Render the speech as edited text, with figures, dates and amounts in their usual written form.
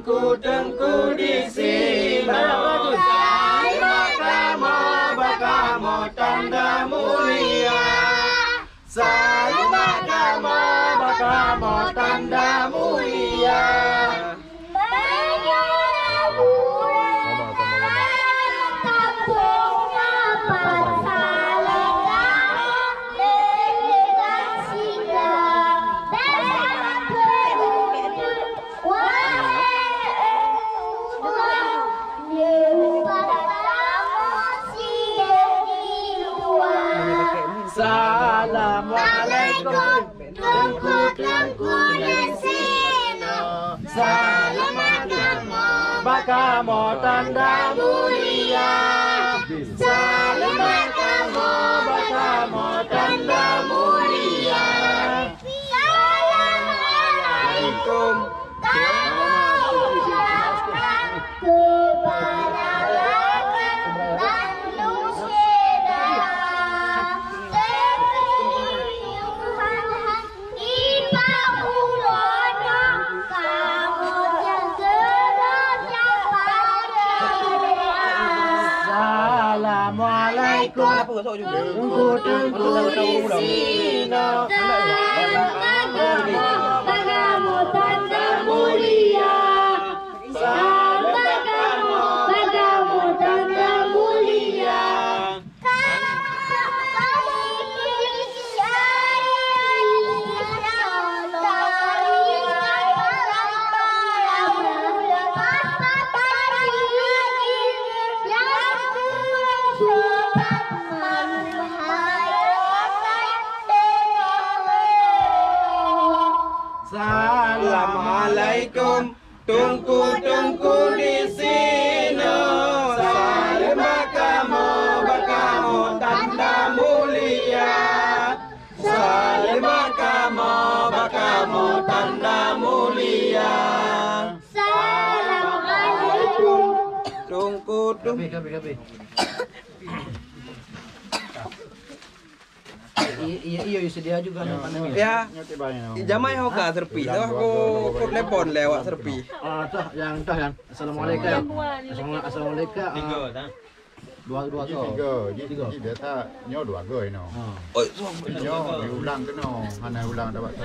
tengku di sini. Bakamo tanda mulia. Bakamo tanda mulia. Assalamualaikum, tengku di sini. Bakamo tanda mulia. Bakamo tanda mulia. Assalamualaikum. Assalamualaikum, tengku di sini. Bakamo tanda mulia. Bakamo tanda mulia. Assalamualaikum, tengku di sini. Bakamo tanda mulia. Bakamo tanda mulia. Assalamualaikum. Tengku. Iya sedia juga ya. Jamai hoka serpi. Aku telepon lewat serpi. Yang Assalamualaikum. Assalamualaikum. Dua go. Tiga tak nyo dua go no. Nyo diulang ke no. Hana ulang dapat